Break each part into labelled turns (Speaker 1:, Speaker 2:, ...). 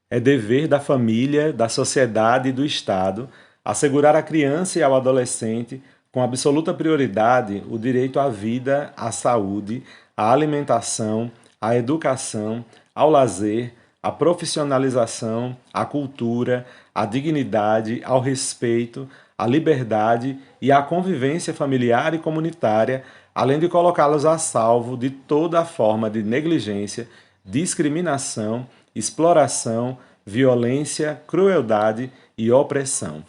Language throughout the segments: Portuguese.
Speaker 1: É dever da família, da sociedade e do Estado assegurar à criança e ao adolescente, com absoluta prioridade, o direito à vida, à saúde, à alimentação, à educação, ao lazer, à profissionalização, à cultura, à dignidade, ao respeito, à liberdade e à convivência familiar e comunitária, além de colocá-los a salvo de toda forma de negligência, discriminação, exploração, violência, crueldade e opressão.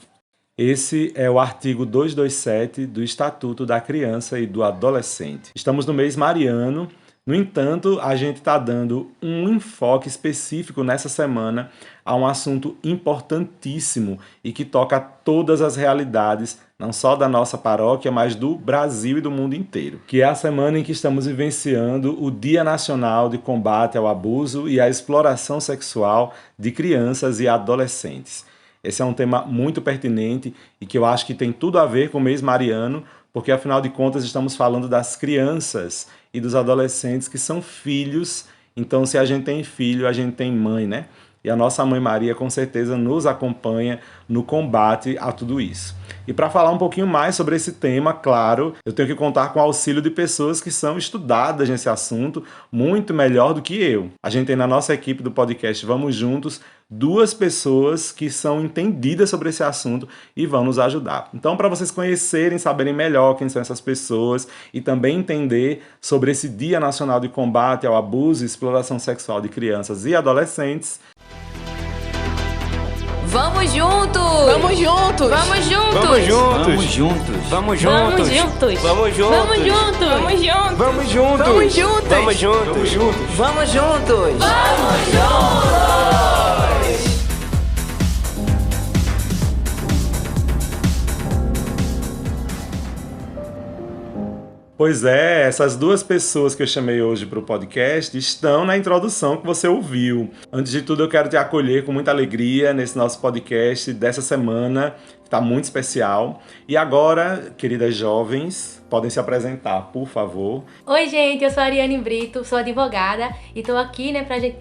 Speaker 1: Esse é o artigo 227 do Estatuto da Criança e do Adolescente. Estamos no mês mariano, no entanto, a gente está dando um enfoque específico nessa semana a um assunto importantíssimo e que toca todas as realidades, não só da nossa paróquia, mas do Brasil e do mundo inteiro, que é a semana em que estamos vivenciando o Dia Nacional de Combate ao Abuso e à Exploração Sexual de Crianças e Adolescentes. Esse é um tema muito pertinente e que eu acho que tem tudo a ver com o mês mariano, porque afinal de contas estamos falando das crianças e dos adolescentes que são filhos. Então, se a gente tem filho, a gente tem mãe, né? E a nossa mãe Maria com certeza nos acompanha no combate a tudo isso. E para falar um pouquinho mais sobre esse tema, claro, eu tenho que contar com o auxílio de pessoas que são estudadas nesse assunto muito melhor do que eu. A gente tem na nossa equipe do podcast Vamos Juntos duas pessoas que são entendidas sobre esse assunto e vão nos ajudar. Então, para vocês conhecerem, saberem melhor quem são essas pessoas e também entender sobre esse Dia Nacional de Combate ao Abuso e Exploração Sexual de Crianças e Adolescentes,
Speaker 2: Vamos juntos!
Speaker 3: Vamos juntos!
Speaker 2: Vamos juntos!
Speaker 4: Vamos juntos!
Speaker 5: Vamos juntos!
Speaker 4: Vamos
Speaker 2: Vamos
Speaker 4: juntos!
Speaker 2: juntos!
Speaker 4: Vamos juntos!
Speaker 2: Vamos juntos!
Speaker 3: Vamos juntos!
Speaker 4: Vamos juntos!
Speaker 3: Vamos juntos!
Speaker 4: Vamos juntos!
Speaker 5: Vamos juntos!
Speaker 1: Pois é, essas duas pessoas que eu chamei hoje para o podcast estão na introdução que você ouviu. Antes de tudo, eu quero te acolher com muita alegria nesse nosso podcast dessa semana, que está muito especial. E agora, queridas jovens, podem se apresentar, por favor.
Speaker 6: Oi, gente, eu sou a Ariane Brito, sou advogada e estou aqui, pra gente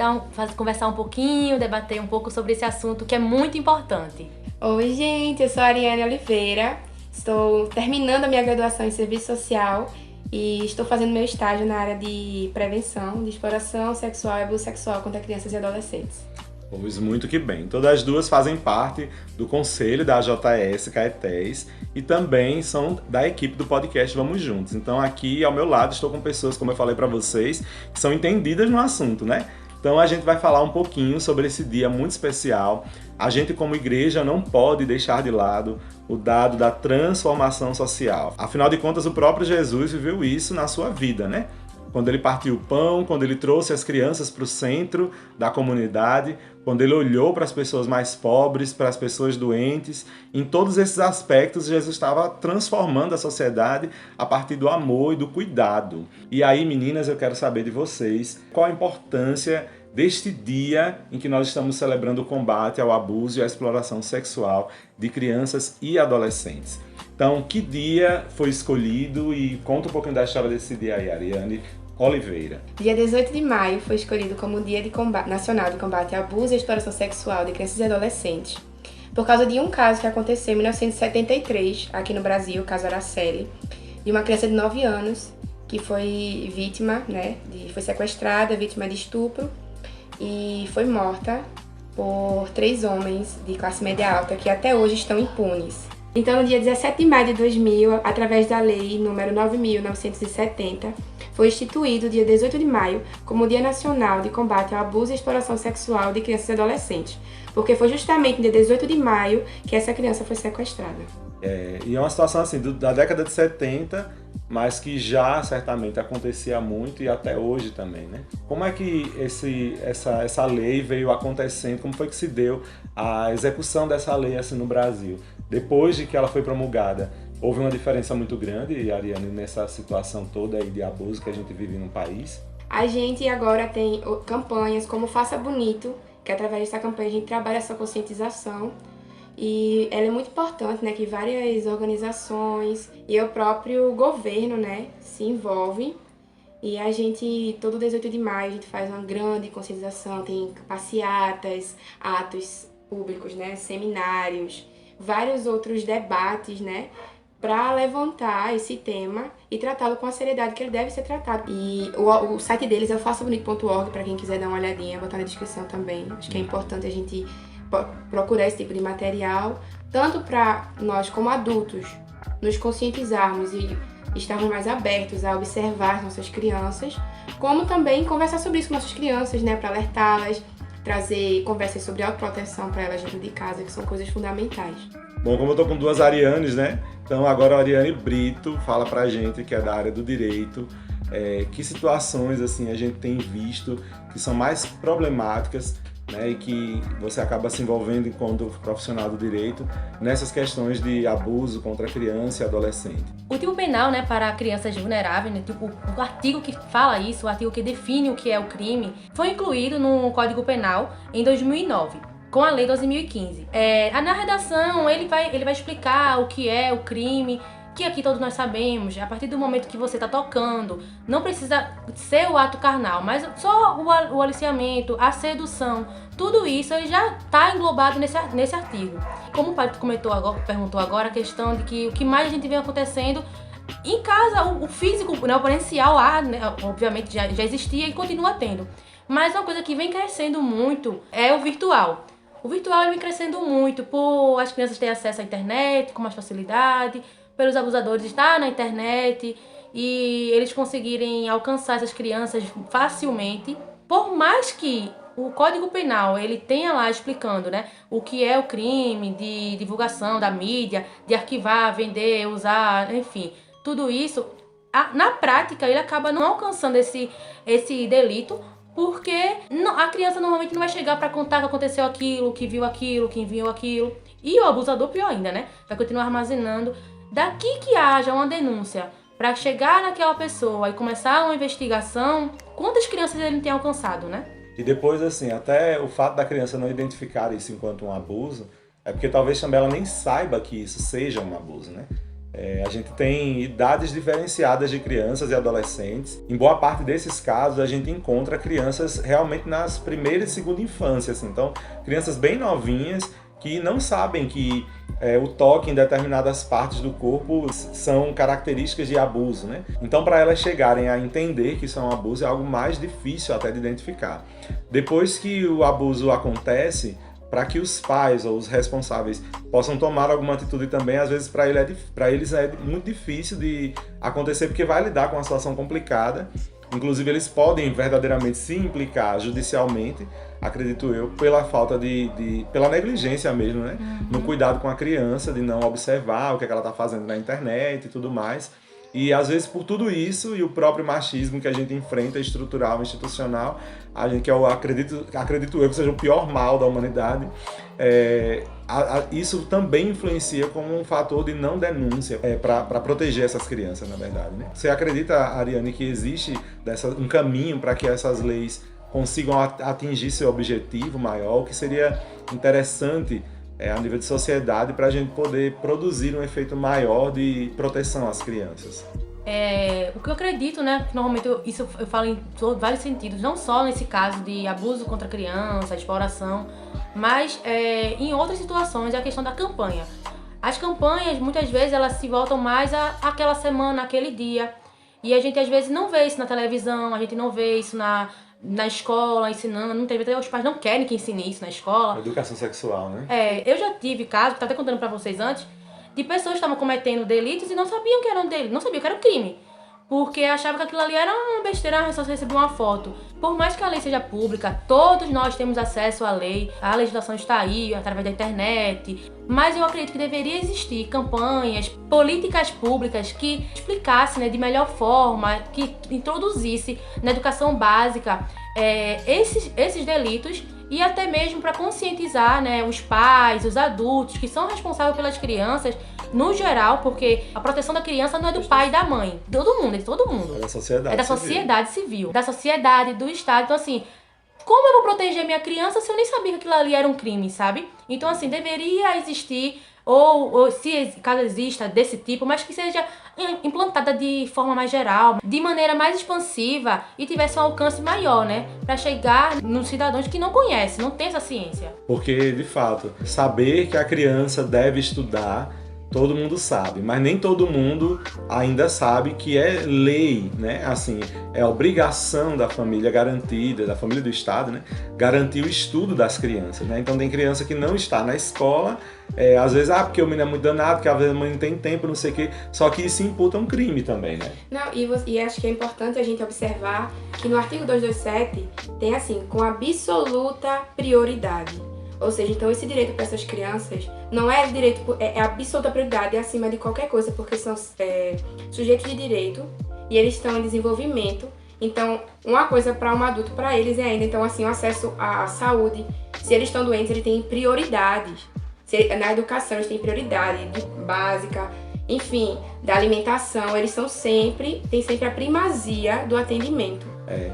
Speaker 6: conversar um pouquinho, debater um pouco sobre esse assunto que é muito importante.
Speaker 3: Oi, gente, eu sou a Ariane Oliveira, estou terminando a minha graduação em Serviço Social e estou fazendo meu estágio na área de prevenção de exploração sexual e abuso sexual contra crianças e adolescentes.
Speaker 1: Pois muito que bem. Todas as duas fazem parte do conselho da JS Caetés e também são da equipe do podcast Vamos Juntos. Então aqui ao meu lado estou com pessoas, como eu falei para vocês, que são entendidas no assunto, né? Então a gente vai falar um pouquinho sobre esse dia muito especial. A gente como igreja não pode deixar de lado o dado da transformação social. Afinal de contas, o próprio Jesus viveu isso na sua vida, né? Quando ele partiu o pão, quando ele trouxe as crianças para o centro da comunidade, quando ele olhou para as pessoas mais pobres, para as pessoas doentes, em todos esses aspectos, Jesus estava transformando a sociedade a partir do amor e do cuidado. E aí, meninas, eu quero saber de vocês qual a importância deste dia em que nós estamos celebrando o combate ao abuso e à exploração sexual de crianças e adolescentes. Então, que dia foi escolhido e conta um pouquinho da história desse dia aí, Ariane Oliveira.
Speaker 3: Dia 18 de maio foi escolhido como Dia Nacional de Combate ao Abuso e Exploração Sexual de Crianças e Adolescentes, por causa de um caso que aconteceu em 1973, aqui no Brasil, o caso Araceli, de uma criança de 9 anos que foi vítima, foi sequestrada, vítima de estupro e foi morta por 3 homens de classe média alta que até hoje estão impunes. Então, no dia 17 de maio de 2000, através da Lei nº 9.970, foi instituído o dia 18 de maio como Dia Nacional de Combate ao Abuso e Exploração Sexual de Crianças e Adolescentes, porque foi justamente no dia 18 de maio que essa criança foi sequestrada.
Speaker 1: E é uma situação assim, da década de 70, mas que já certamente acontecia muito e até hoje também, né? Como é que essa lei veio acontecendo, como foi que se deu a execução dessa lei assim no Brasil? Depois de que ela foi promulgada, houve uma diferença muito grande, Ariane, nessa situação toda aí de abuso que a gente vive no país?
Speaker 3: A gente agora tem campanhas como Faça Bonito, que através dessa campanha a gente trabalha essa conscientização. E ela é muito importante, que várias organizações e o próprio governo, se envolvem E a gente, todo 18 de maio, a gente faz uma grande conscientização, tem passeatas, atos públicos, né, seminários, vários outros debates, né, para levantar esse tema e tratá-lo com a seriedade que ele deve ser tratado. E o site deles é o façabonito.org, para quem quiser dar uma olhadinha, botar na descrição também. Acho que é importante a gente procurar esse tipo de material, tanto para nós como adultos nos conscientizarmos e estarmos mais abertos a observar nossas crianças, como também conversar sobre isso com nossas crianças, né, para alertá-las, trazer conversas sobre autoproteção para elas dentro de casa, que são coisas fundamentais.
Speaker 1: Bom, como eu tô com duas Arianes, né? Então agora a Ariane Brito fala pra gente, que é da área do direito, que situações assim a gente tem visto que são mais problemáticas, né, e que você acaba se envolvendo enquanto profissional do direito nessas questões de abuso contra criança e adolescente.
Speaker 6: O tipo penal, né, para crianças vulneráveis, né, tipo, o artigo que fala isso, o artigo que define o que é o crime, foi incluído no Código Penal em 2009. Com a Lei 2015. Na redação, ele vai explicar o que é o crime, que aqui todos nós sabemos, a partir do momento que você está tocando, não precisa ser o ato carnal, mas só o aliciamento, a sedução, tudo isso ele já está englobado nesse artigo. Como o pai perguntou agora, a questão de que o que mais a gente vem acontecendo em casa, o físico, né, o presencial, né, obviamente já existia e continua tendo. Mas uma coisa que vem crescendo muito é o virtual. O virtual vem crescendo muito por as crianças terem acesso à internet com mais facilidade, pelos abusadores estar na internet e eles conseguirem alcançar essas crianças facilmente. Por mais que o Código Penal ele tenha lá explicando, né, o que é o crime de divulgação da mídia, de arquivar, vender, usar, enfim, tudo isso, na prática ele acaba não alcançando esse delito, porque a criança normalmente não vai chegar para contar que aconteceu aquilo, que viu aquilo, que enviou aquilo. E o abusador, pior ainda, né? Vai continuar armazenando. Daqui que haja uma denúncia para chegar naquela pessoa e começar uma investigação, quantas crianças ele tem alcançado, né?
Speaker 1: E depois, assim, até o fato da criança não identificar isso enquanto um abuso, é porque talvez também ela nem saiba que isso seja um abuso, né? A gente tem idades diferenciadas de crianças e adolescentes. Em boa parte desses casos, a gente encontra crianças realmente nas primeiras e segunda infância. Assim. Então, crianças bem novinhas que não sabem que o toque em determinadas partes do corpo são características de abuso, né? Então, para elas chegarem a entender que isso é um abuso, é algo mais difícil até de identificar. Depois que o abuso acontece, para que os pais ou os responsáveis possam tomar alguma atitude também, às vezes para eles é muito difícil de acontecer, porque vai lidar com uma situação complicada. Inclusive eles podem verdadeiramente se implicar judicialmente, acredito eu, pela falta pela negligência mesmo, né? No cuidado com a criança, de não observar o que ela está fazendo na internet e tudo mais. E às vezes por tudo isso e o próprio machismo que a gente enfrenta, estrutural, institucional, a gente, que eu acredito eu que seja o pior mal da humanidade, isso também influencia como um fator de não denúncia para proteger essas crianças, na verdade. Né? Você acredita, Ariane, que existe um caminho para que essas leis consigam atingir seu objetivo maior, o que seria interessante a nível de sociedade, para a gente poder produzir um efeito maior de proteção às crianças?
Speaker 6: O que eu acredito, né, que normalmente isso eu falo em vários sentidos, não só nesse caso de abuso contra a criança, exploração, mas em outras situações é a questão da campanha. As campanhas, muitas vezes, elas se voltam mais àquela semana, àquele dia, e a gente às vezes não vê isso na televisão, a gente não vê isso na escola, ensinando, não tem, até os pais não querem que ensine isso na escola.
Speaker 1: Educação sexual, né?
Speaker 6: Eu já tive casos, que eu tava até contando pra vocês antes, de pessoas que estavam cometendo delitos e não sabiam que era um delito, não sabiam que era um crime. Porque achavam que aquilo ali era uma besteira, só receber uma foto. Por mais que a lei seja pública, todos nós temos acesso à lei, a legislação está aí, através da internet. Mas eu acredito que deveria existir campanhas, políticas públicas que explicassem, né, de melhor forma, que introduzisse na educação básica esses delitos, e até mesmo para conscientizar, né, os pais, os adultos que são responsáveis pelas crianças, no geral, porque a proteção da criança não é do pai e da mãe, todo mundo, é de todo mundo.
Speaker 1: É da sociedade.
Speaker 6: É da sociedade civil, da sociedade, do Estado. Então, assim, como eu vou proteger minha criança se eu nem sabia que aquilo ali era um crime, sabe? Então, assim, deveria existir ou se caso exista desse tipo, mas que seja implantada de forma mais geral, de maneira mais expansiva e tivesse um alcance maior, né? Para chegar nos cidadãos que não conhecem, não tem essa ciência.
Speaker 1: Porque, de fato, saber que a criança deve estudar, todo mundo sabe, mas nem todo mundo ainda sabe que é lei, né? Assim, é obrigação da família garantida, da família do Estado, né? Garantir o estudo das crianças, né? Então tem criança que não está na escola, às vezes, porque o menino é muito danado, que às vezes a mãe não tem tempo, não sei o quê, só que isso imputa um crime também, né?
Speaker 3: Não, e acho que é importante a gente observar que no artigo 227 tem assim, com absoluta prioridade. Ou seja, então esse direito para essas crianças não é direito, é absoluta prioridade, é acima de qualquer coisa, porque são sujeitos de direito e eles estão em desenvolvimento. Então, uma coisa para um adulto, para eles é ainda, então assim, o acesso à saúde, se eles estão doentes, eles têm prioridades. Na educação, eles têm prioridade básica, enfim, da alimentação, eles têm sempre a primazia do atendimento.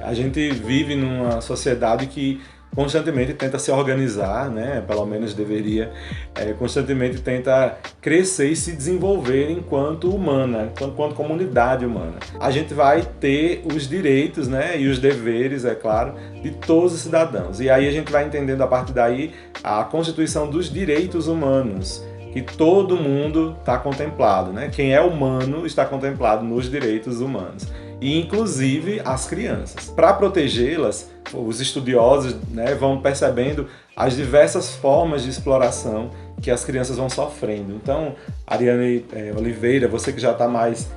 Speaker 1: A gente vive numa sociedade que constantemente tenta se organizar, né? Pelo menos deveria, constantemente tenta crescer e se desenvolver enquanto humana, enquanto comunidade humana. A gente vai ter os direitos, né? E os deveres, é claro, de todos os cidadãos. E aí a gente vai entendendo a partir daí a Constituição dos Direitos Humanos, que todo mundo está contemplado, né? Quem é humano está contemplado nos direitos humanos. E inclusive as crianças. Para protegê-las, os estudiosos, né, vão percebendo as diversas formas de exploração que as crianças vão sofrendo. Então, Ariane Oliveira, você que já está mais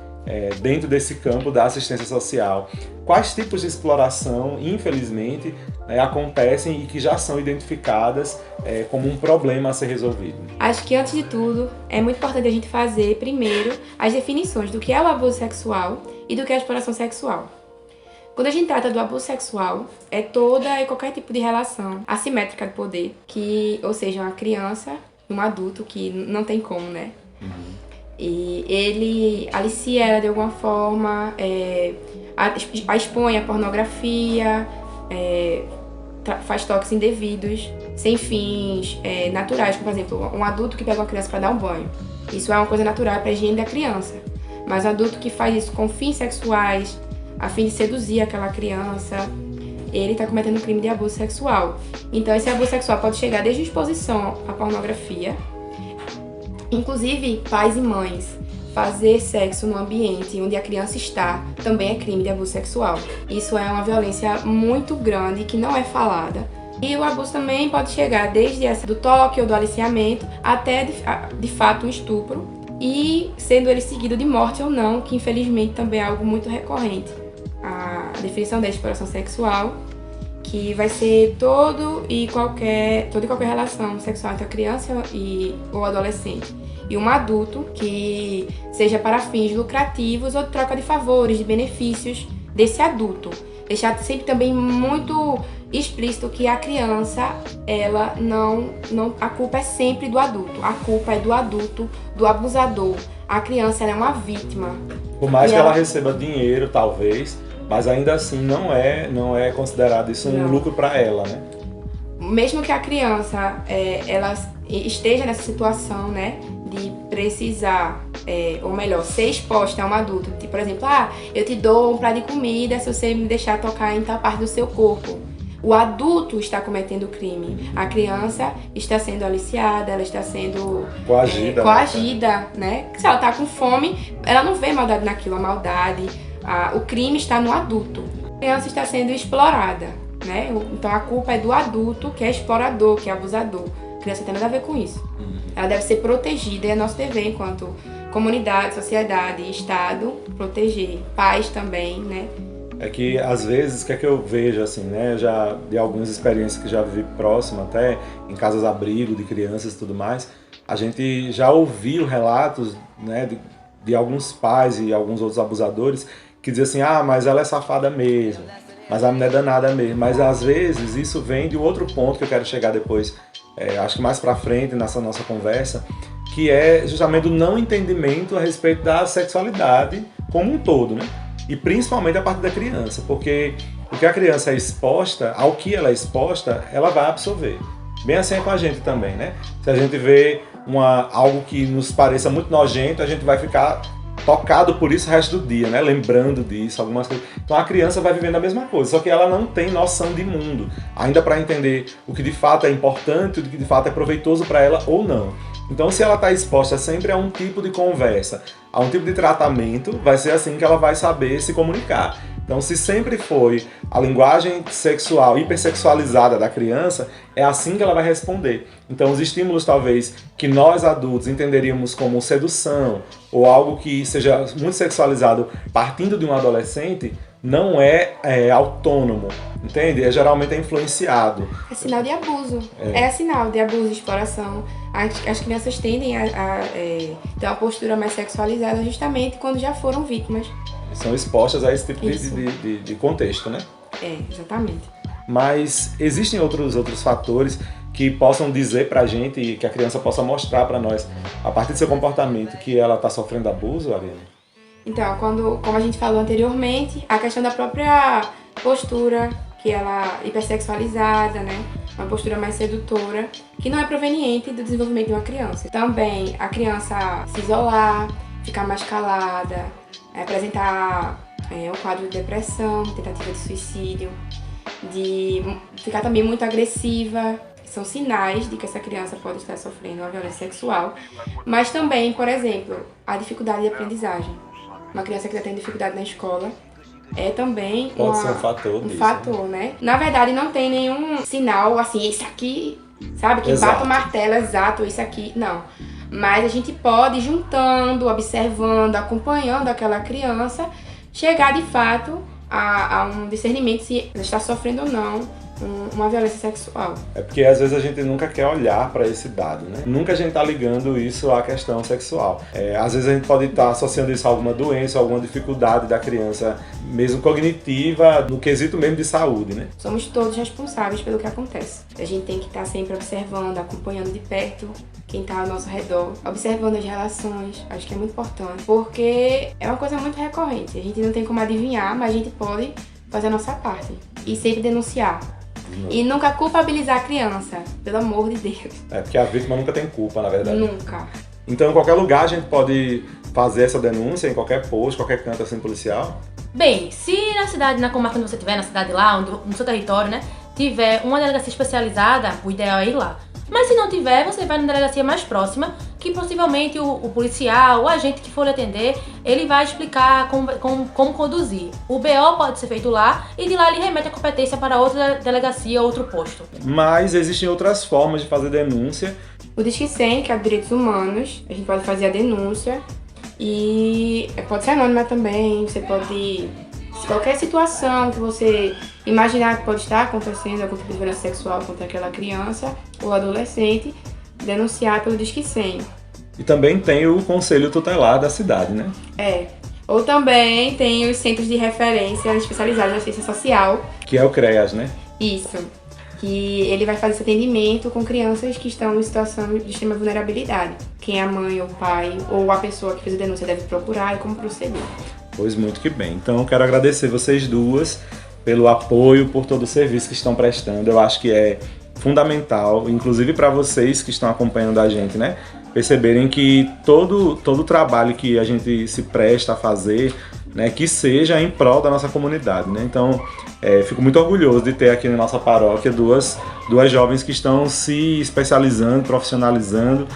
Speaker 1: dentro desse campo da assistência social, quais tipos de exploração, infelizmente, acontecem e que já são identificadas como um problema a ser resolvido?
Speaker 3: Acho que, antes de tudo, é muito importante a gente fazer, primeiro, as definições do que é o abuso sexual e do que é a exploração sexual. Quando a gente trata do abuso sexual, é toda e qualquer tipo de relação assimétrica de poder, ou seja, uma criança e um adulto que não tem como, né? Uhum. E ele alicia ela de alguma forma, a expõe à pornografia, faz toques indevidos, sem fins naturais, como, por exemplo, um adulto que pega uma criança para dar um banho. Isso é uma coisa natural para a higiene da criança. Mas um adulto que faz isso com fins sexuais, a fim de seduzir aquela criança, ele está cometendo um crime de abuso sexual. Então, esse abuso sexual pode chegar desde a exposição à pornografia, inclusive pais e mães. Fazer sexo no ambiente onde a criança está também é crime de abuso sexual. Isso é uma violência muito grande que não é falada. E o abuso também pode chegar desde do toque ou do aliciamento até, de fato, um estupro, e sendo ele seguido de morte ou não, que infelizmente também é algo muito recorrente. A definição da exploração sexual, que vai ser toda e qualquer relação sexual entre a criança ou adolescente e um adulto, que seja para fins lucrativos ou troca de favores, de benefícios desse adulto. Deixar sempre também muito explícito que a criança, ela não, a culpa é sempre do adulto. A culpa é do adulto, do abusador. A criança, ela é uma vítima.
Speaker 1: Por mais que ela receba dinheiro, talvez, mas ainda assim não é considerado isso um lucro para ela, né?
Speaker 3: Mesmo que a criança ela esteja nessa situação, né, de precisar, ou melhor, ser exposta a um adulto, tipo, por exemplo, eu te dou um prato de comida se você me deixar tocar em tal parte do seu corpo. O adulto está cometendo crime. A criança está sendo aliciada, ela está sendo coagida, né? Se ela está com fome, ela não vê maldade naquilo, a maldade, o crime está no adulto. A criança está sendo explorada, né? Então a culpa é do adulto, que é explorador, que é abusador. A criança não tem nada a ver com isso. Ela deve ser protegida, e é nosso dever enquanto comunidade, sociedade, Estado, proteger. Pais também, né?
Speaker 1: É que, às vezes, o que é que eu vejo, assim, né? Já de algumas experiências que já vivi próximo, até em casas-abrigo de crianças e tudo mais, a gente já ouviu relatos, né, de alguns pais e alguns outros abusadores que dizem assim, mas ela é safada mesmo, mas a menina é danada mesmo. Mas, às vezes, isso vem de outro ponto que eu quero chegar depois, acho que mais pra frente nessa nossa conversa, que é justamente o não entendimento a respeito da sexualidade como um todo, né? E principalmente a partir da criança, porque o que a criança é exposta, ao que ela é exposta, ela vai absorver. Bem assim é com a gente também, né? Se a gente vê algo que nos pareça muito nojento, a gente vai ficar tocado por isso o resto do dia, né? Lembrando disso, algumas coisas. Então a criança vai vivendo a mesma coisa, só que ela não tem noção de mundo, ainda para entender o que de fato é importante, o que de fato é proveitoso para ela ou não. Então, se ela está exposta sempre a um tipo de conversa, a um tipo de tratamento, vai ser assim que ela vai saber se comunicar. Então, se sempre foi a linguagem sexual, hipersexualizada da criança, é assim que ela vai responder. Então, os estímulos, talvez, que nós adultos entenderíamos como sedução, ou algo que seja muito sexualizado partindo de um adolescente, não é autônomo, entende? Geralmente é influenciado.
Speaker 3: É sinal de abuso. É sinal de abuso e exploração. As crianças tendem a ter uma postura mais sexualizada justamente quando já foram vítimas.
Speaker 1: São expostas a esse tipo de contexto, né?
Speaker 3: Exatamente.
Speaker 1: Mas existem outros fatores que possam dizer pra gente e que a criança possa mostrar pra nós, a partir do seu comportamento, que ela está sofrendo abuso, Ariane?
Speaker 3: Então, como a gente falou anteriormente, a questão da própria postura, que ela é hipersexualizada, né? Uma postura mais sedutora, que não é proveniente do desenvolvimento de uma criança. Também a criança se isolar, ficar mais calada, apresentar um quadro de depressão, tentativa de suicídio, de ficar também muito agressiva. São sinais de que essa criança pode estar sofrendo uma violência sexual. Mas também, por exemplo, a dificuldade de aprendizagem. Uma criança que está tendo dificuldade na escola é também
Speaker 1: pode ser um fator,
Speaker 3: né? Na verdade, não tem nenhum sinal assim, isso aqui, sabe? Que bata o martelo, exato, isso aqui. Não. Mas a gente pode, juntando, observando, acompanhando aquela criança, chegar de fato a um discernimento se ela está sofrendo ou não uma violência sexual.
Speaker 1: É porque às vezes a gente nunca quer olhar para esse dado, né? Nunca a gente tá ligando isso à questão sexual. Às vezes a gente pode estar associando isso a alguma doença, alguma dificuldade da criança, mesmo cognitiva, no quesito mesmo de saúde, né?
Speaker 3: Somos todos responsáveis pelo que acontece. A gente tem que estar sempre observando, acompanhando de perto quem está ao nosso redor, observando as relações, acho que é muito importante, porque é uma coisa muito recorrente. A gente não tem como adivinhar, mas a gente pode fazer a nossa parte e sempre denunciar. E nunca culpabilizar a criança, pelo amor de Deus.
Speaker 1: Porque a vítima nunca tem culpa, na verdade.
Speaker 3: Nunca.
Speaker 1: Então, em qualquer lugar a gente pode fazer essa denúncia, em qualquer posto, qualquer canto assim policial?
Speaker 6: Bem, se na cidade, na comarca onde você estiver, na cidade lá, no seu território, né, tiver uma delegacia especializada, o ideal é ir lá. Mas se não tiver, você vai na delegacia mais próxima, que possivelmente o policial, o agente que for lhe atender, ele vai explicar como conduzir. O BO pode ser feito lá e de lá ele remete a competência para outra delegacia, outro posto.
Speaker 1: Mas existem outras formas de fazer denúncia.
Speaker 3: O Disque 100, que é Direitos Humanos, a gente pode fazer a denúncia e pode ser anônima também, você pode... Qualquer situação que você imaginar que pode estar acontecendo, algum tipo de violência sexual contra aquela criança ou adolescente, denunciar pelo Disque 100.
Speaker 1: E também tem o Conselho Tutelar da cidade, né?
Speaker 3: Ou também tem os Centros de Referência Especializados de Assistência Social.
Speaker 1: Que é o CREAS, né?
Speaker 3: Isso. Que ele vai fazer esse atendimento com crianças que estão em situação de extrema vulnerabilidade. Quem é a mãe ou o pai ou a pessoa que fez a denúncia deve procurar e como proceder.
Speaker 1: Pois muito que bem. Então eu quero agradecer vocês duas pelo apoio, por todo o serviço que estão prestando. Eu acho que é fundamental, inclusive para vocês que estão acompanhando a gente, né? Perceberem que todo o trabalho que a gente se presta a fazer, né, que seja em prol da nossa comunidade, né? Então, fico muito orgulhoso de ter aqui na nossa paróquia duas jovens que estão se especializando, profissionalizando,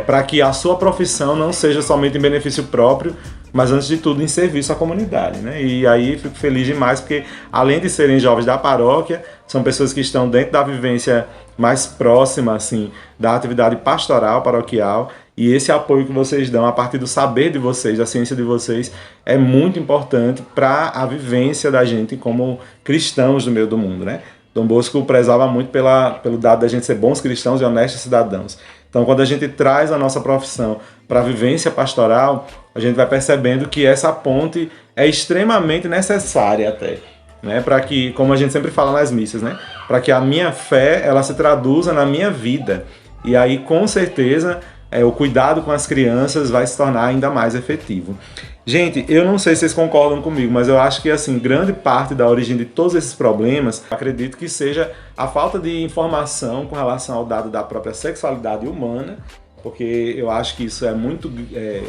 Speaker 1: para que a sua profissão não seja somente em benefício próprio, mas antes de tudo em serviço à comunidade, né? E aí fico feliz demais porque, além de serem jovens da paróquia, são pessoas que estão dentro da vivência mais próxima, assim, da atividade pastoral paroquial, e esse apoio que vocês dão a partir do saber de vocês, da ciência de vocês, é muito importante para a vivência da gente como cristãos no meio do mundo, né? Dom Bosco prezava muito pelo dado da gente ser bons cristãos e honestos cidadãos. Então, quando a gente traz a nossa profissão para a vivência pastoral, a gente vai percebendo que essa ponte é extremamente necessária até, né? Para que, como a gente sempre fala nas missas, né? Para que a minha fé ela se traduza na minha vida. E aí, com certeza, o cuidado com as crianças vai se tornar ainda mais efetivo. Gente, eu não sei se vocês concordam comigo, mas eu acho que assim, grande parte da origem de todos esses problemas, acredito que seja a falta de informação com relação ao dado da própria sexualidade humana, porque eu acho que isso é muito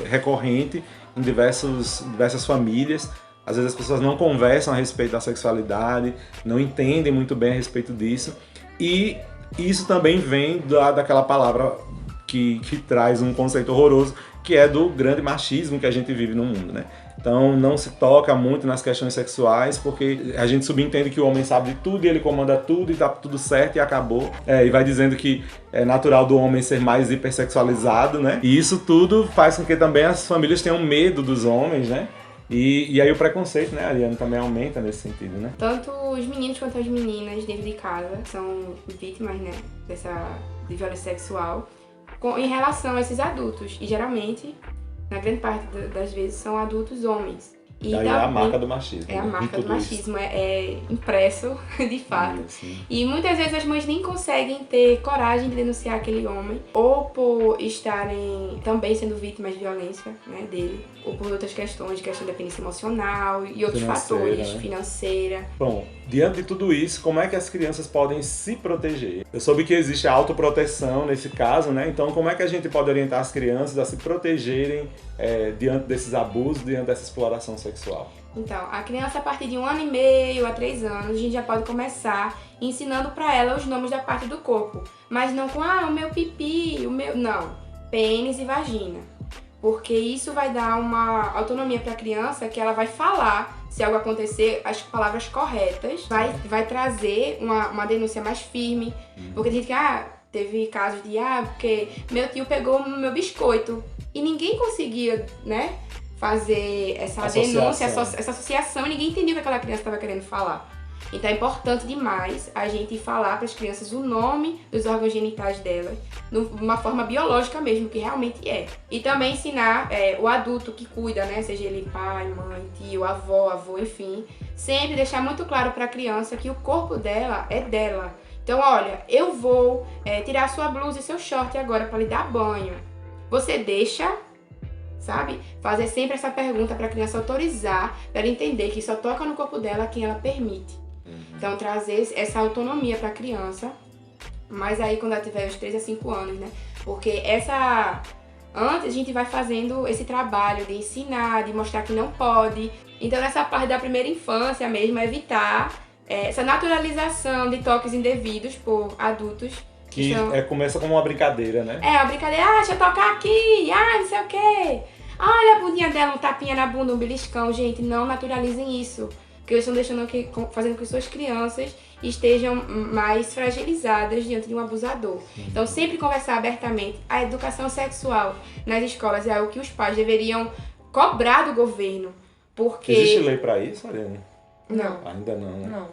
Speaker 1: recorrente em diversas famílias. Às vezes as pessoas não conversam a respeito da sexualidade, não entendem muito bem a respeito disso. E isso também vem daquela palavra que traz um conceito horroroso, que é do grande machismo que a gente vive no mundo, né? Então não se toca muito nas questões sexuais, porque a gente subentende que o homem sabe de tudo e ele comanda tudo e tá tudo certo e acabou. E vai dizendo que é natural do homem ser mais hipersexualizado, né? E isso tudo faz com que também as famílias tenham medo dos homens, né? E aí o preconceito, né, Ariane, também aumenta nesse sentido, né?
Speaker 3: Tanto os meninos quanto as meninas dentro de casa são vítimas, né, de violência sexual em relação a esses adultos. E geralmente, na grande parte das vezes, são adultos homens. E
Speaker 1: daí é a marca do machismo.
Speaker 3: É a
Speaker 1: né?
Speaker 3: marca do machismo, é impresso, de fato.
Speaker 1: Sim.
Speaker 3: E muitas vezes as mães nem conseguem ter coragem de denunciar aquele homem, ou por estarem também sendo vítimas de violência, né, dele, ou por outras questões, questão de dependência emocional e outros fatores,
Speaker 1: né?
Speaker 3: Financeira.
Speaker 1: Bom, diante de tudo isso, como é que as crianças podem se proteger? Eu soube que existe a autoproteção nesse caso, né? Então, como é que a gente pode orientar as crianças a se protegerem diante desses abusos, diante dessa exploração sexual?
Speaker 3: Então, a criança a partir de 1 ano e meio a 3 anos, a gente já pode começar ensinando para ela os nomes da parte do corpo. Mas não com, o meu pipi, o meu... Não, pênis e vagina. Porque isso vai dar uma autonomia para a criança, que ela vai falar, se algo acontecer, as palavras corretas, vai trazer uma denúncia mais firme. Porque tem gente que, teve casos de, porque meu tio pegou meu biscoito. E ninguém conseguia, né, fazer essa denúncia, essa associação, e ninguém entendeu o que aquela criança estava querendo falar. Então é importante demais a gente falar para as crianças o nome dos órgãos genitais delas, de uma forma biológica mesmo, que realmente é. E também ensinar o adulto que cuida, né, seja ele pai, mãe, tio, avô, enfim, sempre deixar muito claro para a criança que o corpo dela é dela. Então, olha, eu vou tirar sua blusa e seu short agora para lhe dar banho. Você deixa, sabe? Fazer sempre essa pergunta para a criança autorizar, para ela entender que só toca no corpo dela quem ela permite. Então, trazer essa autonomia para a criança, mas aí quando ela tiver uns 3 a 5 anos, né? Porque antes a gente vai fazendo esse trabalho de ensinar, de mostrar que não pode. Então, nessa parte da primeira infância mesmo, evitar essa naturalização de toques indevidos por adultos.
Speaker 1: Que começa como uma brincadeira, né?
Speaker 3: Uma brincadeira, deixa eu tocar aqui, não sei o quê. Olha a bundinha dela, um tapinha na bunda, um beliscão. Gente, não naturalizem isso. Porque eles estão fazendo com que suas crianças estejam mais fragilizadas diante de um abusador. Então, sempre conversar abertamente. A educação sexual nas escolas é algo que os pais deveriam cobrar do governo. Porque...
Speaker 1: Existe lei para isso, Ariane?
Speaker 3: Não.
Speaker 1: Ainda não, né?
Speaker 6: Não.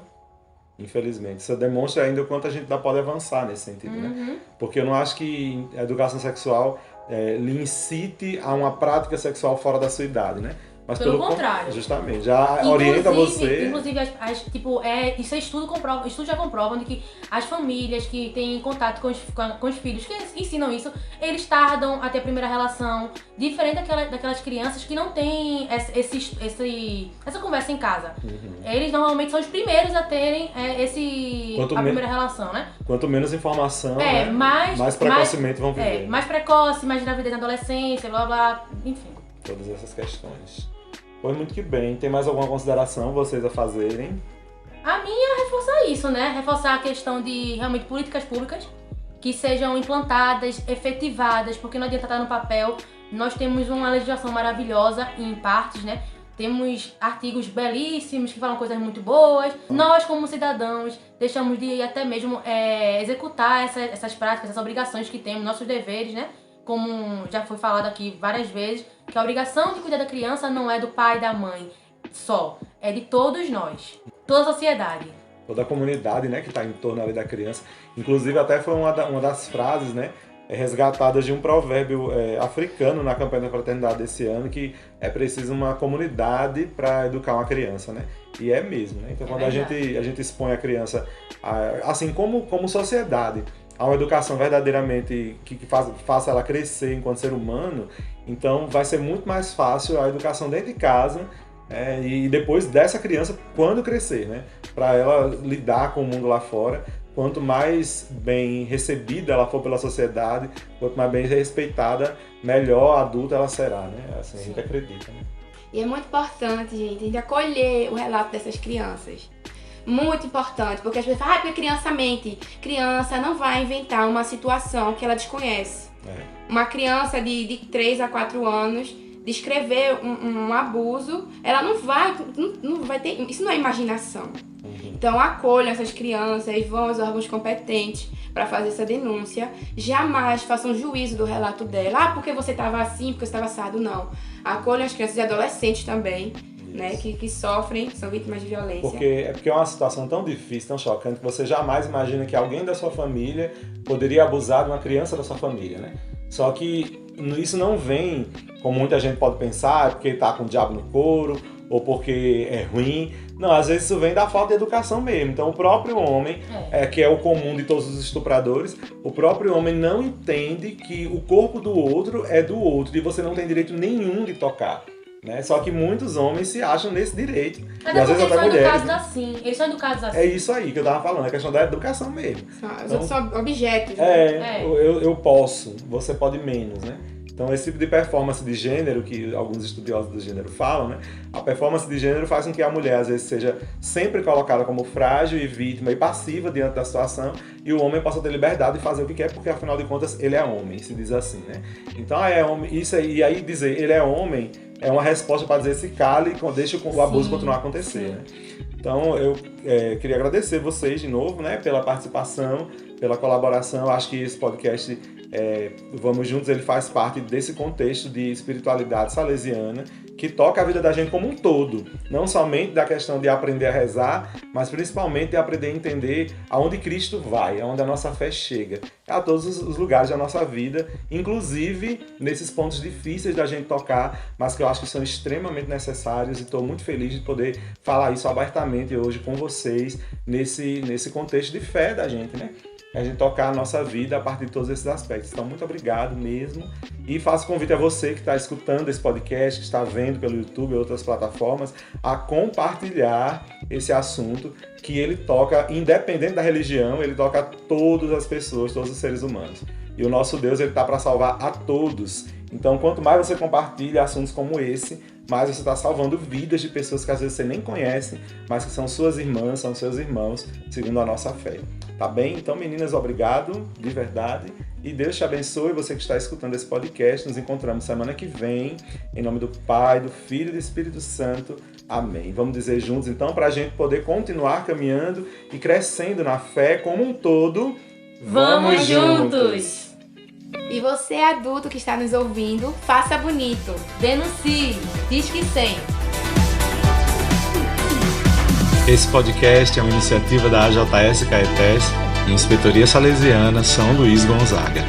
Speaker 1: Infelizmente. Isso demonstra ainda o quanto a gente ainda pode avançar nesse sentido, né? Porque eu não acho que a educação sexual lhe incite a uma prática sexual fora da sua idade, né? Mas
Speaker 6: pelo contrário.
Speaker 1: Justamente, já orienta você.
Speaker 6: Inclusive, isso é estudos já comprovam de que as famílias que têm contato com os filhos, que ensinam isso, eles tardam a ter a primeira relação, diferente daquelas crianças que não têm essa conversa em casa. Eles normalmente são os primeiros a terem a primeira relação, né?
Speaker 1: Quanto menos informação, mais precocemente vão viver.
Speaker 6: Mais precoce, mais gravidez na adolescência, blá blá, enfim.
Speaker 1: Todas essas questões. Pois muito que bem. Tem mais alguma consideração vocês a fazerem?
Speaker 6: A minha é reforçar isso, né? Reforçar a questão de realmente políticas públicas que sejam implantadas, efetivadas, porque não adianta estar no papel. Nós temos uma legislação maravilhosa em partes, né? Temos artigos belíssimos que falam coisas muito boas. Nós, como cidadãos, deixamos de até mesmo executar essas práticas, essas obrigações que temos, nossos deveres, né? Como já foi falado aqui várias vezes, que a obrigação de cuidar da criança não é do pai e da mãe só, é de todos nós, toda a sociedade.
Speaker 1: Toda a comunidade, né, que está em torno ali da criança. Inclusive, até foi uma das frases, né, resgatadas de um provérbio africano na campanha da fraternidade desse ano, que é preciso uma comunidade para educar uma criança, né? E é mesmo, né? Então, quando a gente expõe a criança, assim como sociedade, a uma educação verdadeiramente que faça ela crescer enquanto ser humano, então vai ser muito mais fácil a educação dentro de casa e depois dessa criança quando crescer, né? Para ela lidar com o mundo lá fora. Quanto mais bem recebida ela for pela sociedade, quanto mais bem respeitada, melhor adulta ela será, né? Assim a gente acredita, né?
Speaker 3: E é muito importante, gente, a gente acolher o relato dessas crianças. Muito importante, porque as pessoas falam, porque criança mente. Criança não vai inventar uma situação que ela desconhece. Uma criança de 3 a 4 anos descrever um abuso, ela não vai ter... Isso não é imaginação. Então acolham essas crianças, vão aos órgãos competentes para fazer essa denúncia. Jamais façam juízo do relato dela. Porque você estava assim, porque você estava assado. Não. Acolham as crianças e adolescentes também, né, que sofrem, são vítimas de violência.
Speaker 1: Porque é uma situação tão difícil, tão chocante, que você jamais imagina que alguém da sua família poderia abusar de uma criança da sua família, né? Só que isso não vem, como muita gente pode pensar, porque tá com o diabo no couro, ou porque é ruim. Não, às vezes isso vem da falta de educação mesmo. Então o próprio homem, que é o comum de todos os estupradores, o próprio homem não entende que o corpo do outro é do outro e você não tem direito nenhum de tocar. Né? Só que muitos homens se acham nesse direito.
Speaker 6: Mas
Speaker 1: e às vezes até mulheres.
Speaker 6: Eles são educados assim.
Speaker 1: É isso aí que eu tava falando, é questão da educação mesmo.
Speaker 3: Os outros são objetos. Né?
Speaker 1: Eu posso, você pode menos, né? Então esse tipo de performance de gênero, que alguns estudiosos do gênero falam, né? A performance de gênero faz com que a mulher às vezes seja sempre colocada como frágil e vítima e passiva diante da situação, e o homem possa ter liberdade de fazer o que quer, porque afinal de contas ele é homem, se diz assim, né? Então é homem, isso aí, e aí dizer ele é homem é uma resposta para dizer se cale e deixe o abuso continuar a acontecer, né? Então eu queria agradecer vocês de novo, né, pela participação, pela colaboração. Eu acho que esse podcast Vamos Juntos, ele faz parte desse contexto de espiritualidade salesiana que toca a vida da gente como um todo, não somente da questão de aprender a rezar, mas principalmente de aprender a entender aonde Cristo vai, aonde a nossa fé chega, a todos os lugares da nossa vida, inclusive nesses pontos difíceis da gente tocar, mas que eu acho que são extremamente necessários, e estou muito feliz de poder falar isso abertamente hoje com vocês, nesse contexto de fé da gente, né? A gente tocar a nossa vida a partir de todos esses aspectos. Então, muito obrigado mesmo. E faço convite a você que está escutando esse podcast, que está vendo pelo YouTube e outras plataformas, a compartilhar esse assunto, que ele toca, independente da religião, ele toca a todas as pessoas, todos os seres humanos. E o nosso Deus, ele está para salvar a todos. Então, quanto mais você compartilha assuntos como esse, mais você está salvando vidas de pessoas que às vezes você nem conhece, mas que são suas irmãs, são seus irmãos, segundo a nossa fé. Tá bem? Então, meninas, obrigado, de verdade. E Deus te abençoe, você que está escutando esse podcast. Nos encontramos semana que vem, em nome do Pai, do Filho e do Espírito Santo. Amém. Vamos dizer juntos, então, para a gente poder continuar caminhando e crescendo na fé como um todo.
Speaker 6: Vamos juntos!
Speaker 3: E você, adulto que está nos ouvindo, faça bonito.
Speaker 6: Denuncie, diz que sim.
Speaker 1: Esse podcast é uma iniciativa da AJS Caetés e Inspetoria Salesiana São Luís Gonzaga.